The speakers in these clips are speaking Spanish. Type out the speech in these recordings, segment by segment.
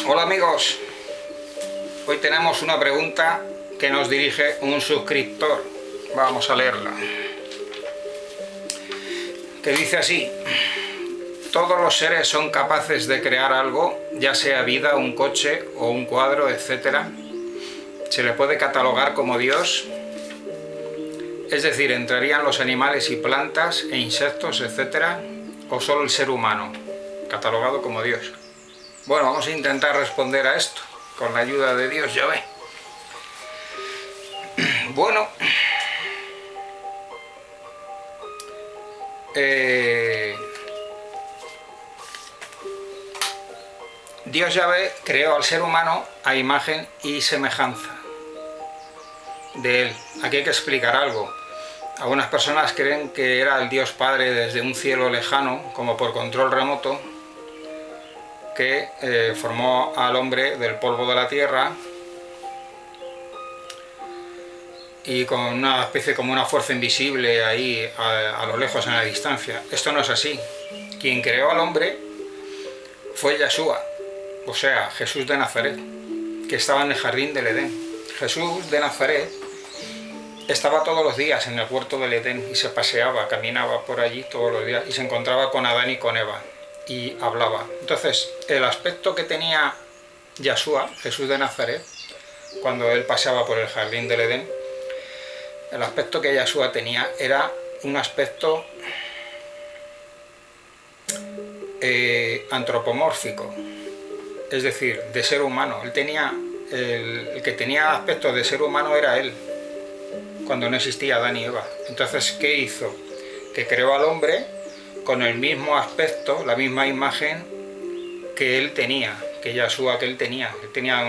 Hola amigos, hoy tenemos una pregunta que nos dirige un suscriptor. Vamos a leerla. Que dice así: ¿todos los seres son capaces de crear algo, ya sea vida, un coche o un cuadro, etcétera? ¿Se le puede catalogar como Dios? Es decir, ¿entrarían los animales y plantas e insectos, etcétera? ¿O solo el ser humano, catalogado como Dios? Bueno, vamos a intentar responder a esto, con la ayuda de Dios, ya ve. Bueno, Dios Yahvé creó al ser humano a imagen y semejanza de él. Aquí hay que explicar algo. Algunas personas creen que era el Dios Padre desde un cielo lejano, como por control remoto, que formó al hombre del polvo de la tierra y con una especie como una fuerza invisible ahí a lo lejos, en la distancia. Esto no es así. Quien creó al hombre fue Yeshua, o sea, Jesús de Nazaret, que estaba en el jardín del Edén. Jesús de Nazaret estaba todos los días en el huerto del Edén y se paseaba, caminaba por allí todos los días y se encontraba con Adán y con Eva y hablaba. Entonces, el aspecto que tenía Yeshua, Jesús de Nazaret, cuando él paseaba por el jardín del Edén, el aspecto que Yeshua tenía era un aspecto antropomórfico, es decir, de ser humano. Él tenía, el que tenía aspecto de ser humano era él, cuando no existía Adán y Eva. Entonces, ¿qué hizo? Que creó al hombre con el mismo aspecto, la misma imagen que él tenía, que Yeshua que él tenía. Él tenía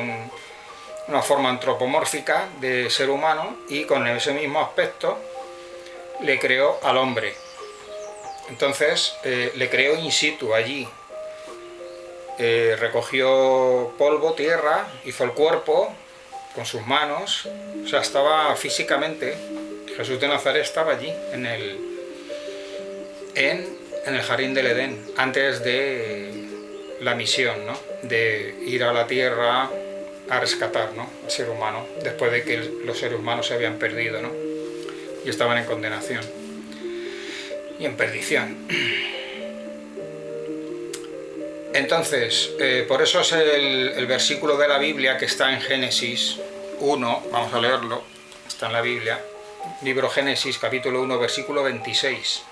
una forma antropomórfica de ser humano y con ese mismo aspecto le creó al hombre. Entonces le creó in situ allí. Recogió polvo, tierra, hizo el cuerpo con sus manos, o sea, estaba físicamente, Jesús de Nazaret estaba allí en el jardín del Edén, antes de la misión, ¿no?, de ir a la tierra a rescatar, ¿no?, al ser humano, después de que los seres humanos se habían perdido, ¿no?, y estaban en condenación y en perdición. Entonces, por eso es el versículo de la Biblia que está en Génesis 1, vamos a leerlo, está en la Biblia, libro Génesis, capítulo 1, versículo 26.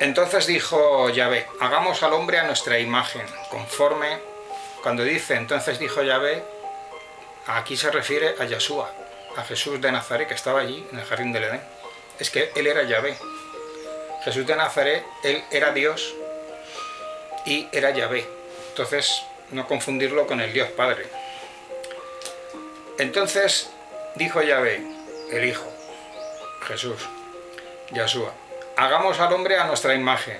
Entonces dijo Yahvé: hagamos al hombre a nuestra imagen, conforme. Cuando dice entonces dijo Yahvé, aquí se refiere a Yeshua, a Jesús de Nazaret, que estaba allí en el jardín del Edén. Es que él era Yahvé. Jesús de Nazaret, él era Dios y era Yahvé. Entonces, no confundirlo con el Dios Padre. Entonces dijo Yahvé, el Hijo, Jesús, Yeshua: hagamos al hombre a nuestra imagen.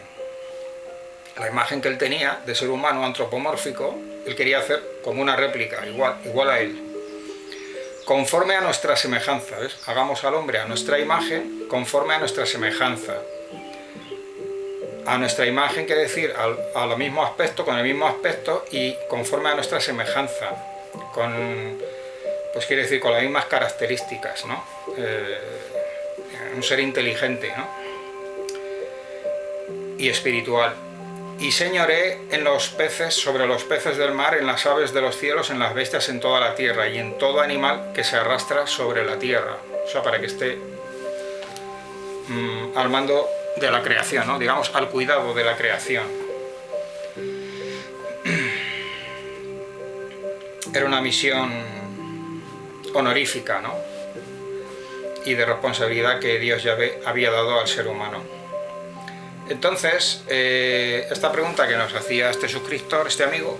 La imagen que él tenía de ser humano antropomórfico, él quería hacer como una réplica, igual a él, conforme a nuestra semejanza. ¿Ves? Hagamos al hombre a nuestra imagen, conforme a nuestra semejanza. A nuestra imagen quiere decir a lo mismo aspecto, con el mismo aspecto, y conforme a nuestra semejanza, pues quiere decir con las mismas características, ¿no? Un ser inteligente, ¿no?, y espiritual. Y señoré en los peces, sobre los peces del mar, en las aves de los cielos, en las bestias, en toda la tierra, y en todo animal que se arrastra sobre la tierra. O sea, para que esté al mando de la creación, ¿no?, digamos, al cuidado de la creación. Era una misión honorífica, ¿no?, y de responsabilidad que Dios ya había dado al ser humano. Entonces, esta pregunta que nos hacía este suscriptor, este amigo,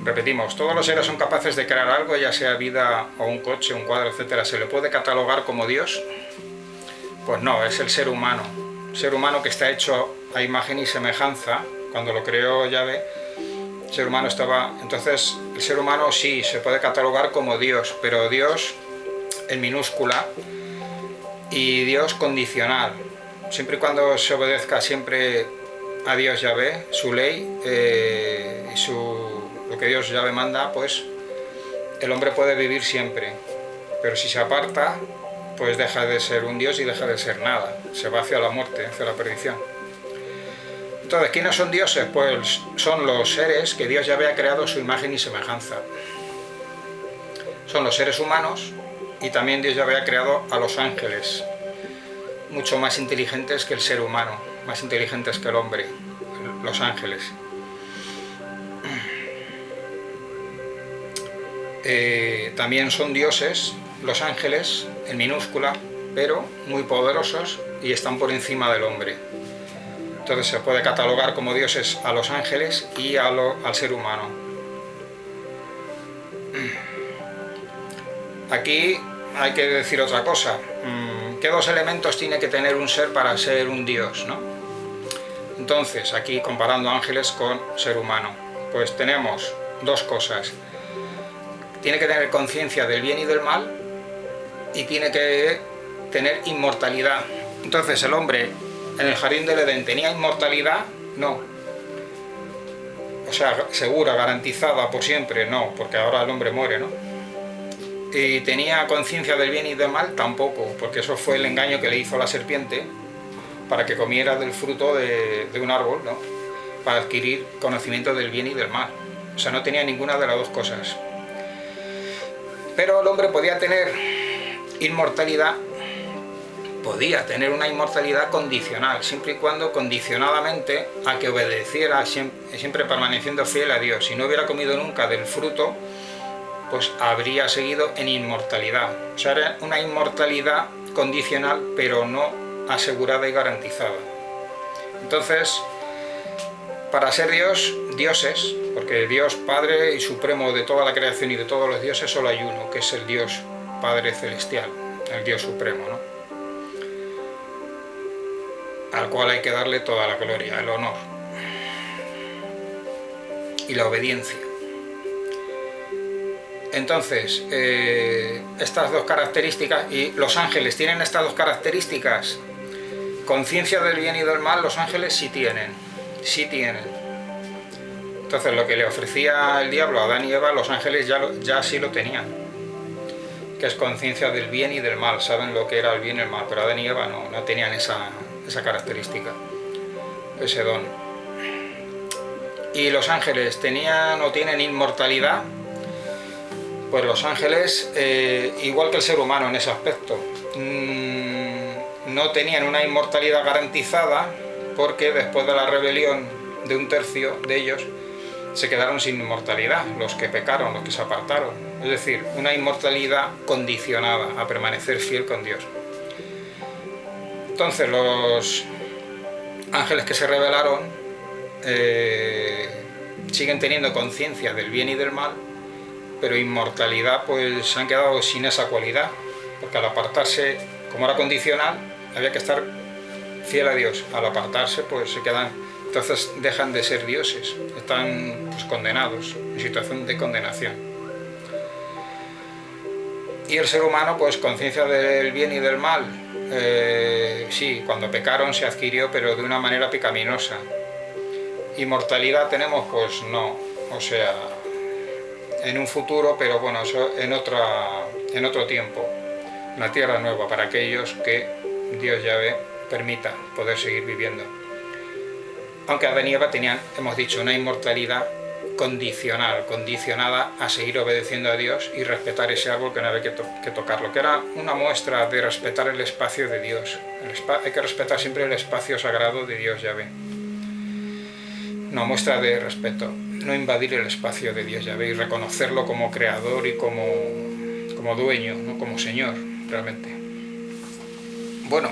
repetimos: ¿todos los seres son capaces de crear algo, ya sea vida o un coche, un cuadro, etcétera? ¿Se le puede catalogar como Dios? Pues no, es el ser humano que está hecho a imagen y semejanza. Cuando lo creó Yahvé, el ser humano estaba. Entonces, el ser humano sí se puede catalogar como Dios, pero Dios en minúscula y Dios condicional, siempre y cuando se obedezca siempre a Dios Yahvé, su ley, lo que Dios Yahvé manda, pues el hombre puede vivir siempre. Pero si se aparta, pues deja de ser un Dios y deja de ser nada. Se va hacia la muerte, hacia la perdición. Entonces, ¿quiénes son dioses? Pues son los seres que Dios Yahvé ha creado a su imagen y semejanza. Son los seres humanos y también Dios Yahvé ha creado a los ángeles, mucho más inteligentes que el ser humano, más inteligentes que el hombre, los ángeles. También son dioses, los ángeles, en minúscula, pero muy poderosos y están por encima del hombre. Entonces se puede catalogar como dioses a los ángeles y al ser humano. Aquí hay que decir otra cosa. ¿Qué dos elementos tiene que tener un ser para ser un dios, ¿no? Entonces, aquí comparando ángeles con ser humano, pues tenemos dos cosas. Tiene que tener conciencia del bien y del mal y tiene que tener inmortalidad. Entonces, el hombre en el jardín del Edén tenía inmortalidad, no. O sea, segura, garantizada por siempre, no, porque ahora el hombre muere, ¿no? Y tenía conciencia del bien y del mal, tampoco, porque eso fue el engaño que le hizo la serpiente para que comiera del fruto de un árbol, ¿no? Para adquirir conocimiento del bien y del mal. O sea, no tenía ninguna de las dos cosas. Pero el hombre podía tener inmortalidad, podía tener una inmortalidad condicional, siempre y cuando condicionadamente a que obedeciera, siempre permaneciendo fiel a Dios. Si no hubiera comido nunca del fruto, pues habría seguido en inmortalidad. O sea, era una inmortalidad condicional, pero no asegurada y garantizada. Entonces, para ser dioses, porque Dios Padre y Supremo de toda la creación y de todos los dioses, solo hay uno, que es el Dios Padre Celestial, el Dios Supremo, ¿no? Al cual hay que darle toda la gloria, el honor y la obediencia. Entonces, estas dos características, y los ángeles tienen estas dos características. Conciencia del bien y del mal, los ángeles sí tienen. Entonces, lo que le ofrecía el diablo a Adán y Eva, los ángeles ya sí lo tenían, que es conciencia del bien y del mal, saben lo que era el bien y el mal, pero Adán y Eva no tenían esa característica, ese don. ¿Y los ángeles tenían o tienen inmortalidad? Pues los ángeles, igual que el ser humano en ese aspecto, no tenían una inmortalidad garantizada, porque después de la rebelión de un tercio de ellos se quedaron sin inmortalidad, los que pecaron, los que se apartaron. Es decir, una inmortalidad condicionada a permanecer fiel con Dios. Entonces los ángeles que se rebelaron siguen teniendo conciencia del bien y del mal, pero inmortalidad pues se han quedado sin esa cualidad, porque al apartarse, como era condicional, había que estar fiel a Dios. Al apartarse pues se quedan, entonces dejan de ser dioses, están pues condenados, en situación de condenación. Y el ser humano pues conciencia del bien y del mal, sí, cuando pecaron se adquirió, pero de una manera pecaminosa. Inmortalidad tenemos, pues no, o sea, en un futuro, pero bueno, eso en otro tiempo, una tierra nueva para aquellos que Dios Yahvé permita poder seguir viviendo. Aunque Adán y Eva tenían, hemos dicho, una inmortalidad condicionada a seguir obedeciendo a Dios y respetar ese árbol que no había que tocarlo, que era una muestra de respetar el espacio de Dios. Hay que respetar siempre el espacio sagrado de Dios Yahvé. Una muestra de respeto, no invadir el espacio de Dios Yahvé y reconocerlo como creador y como dueño, ¿no? Como Señor, realmente. Bueno,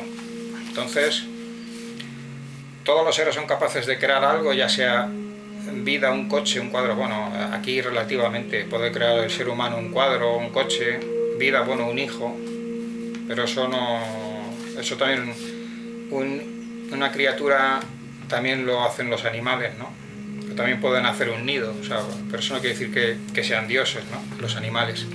entonces, todos los seres son capaces de crear algo, ya sea vida, un coche, un cuadro. Bueno, aquí relativamente puede crear el ser humano un cuadro, un coche, vida, bueno, un hijo, pero eso también una criatura también lo hacen los animales, ¿no? También pueden hacer un nido, o sea, pero eso no quiere decir que sean dioses, ¿no? Los animales.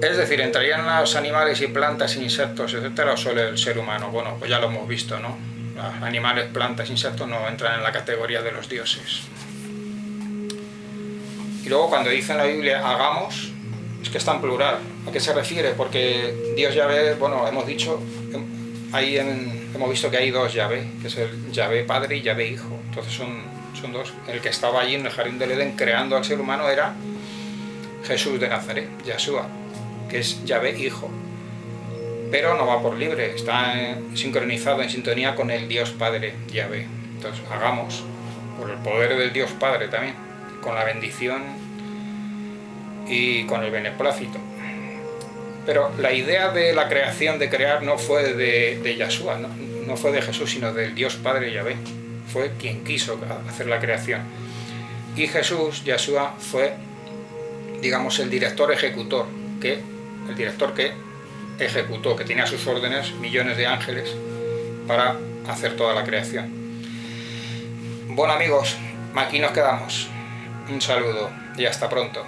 Es decir, ¿entrarían los animales y plantas, insectos, etcétera, o solo el ser humano? Bueno, pues ya lo hemos visto, ¿no? Los animales, plantas, insectos no entran en la categoría de los dioses. Y luego cuando dice en la Biblia hagamos, es que está en plural. ¿A qué se refiere? Porque Dios Yahvé, bueno, hemos dicho, hemos visto que hay dos Yahvé, que es el Yahvé Padre y Yahvé Hijo. Entonces son dos. El que estaba allí en el jardín del Edén creando al ser humano era Jesús de Nazaret, Yeshua, que es Yahvé Hijo. Pero no va por libre, está sincronizado, en sintonía con el Dios Padre, Yahvé. Entonces hagamos, por el poder del Dios Padre también, con la bendición y con el beneplácito. Pero la idea de la creación, de crear, no fue de Yeshua, no fue de Jesús, sino del Dios Padre Yahvé. Fue quien quiso hacer la creación. Y Jesús, Yeshua, fue, digamos, el director ejecutor, el director que ejecutó, que tenía a sus órdenes millones de ángeles para hacer toda la creación. Bueno amigos, aquí nos quedamos. Un saludo y hasta pronto.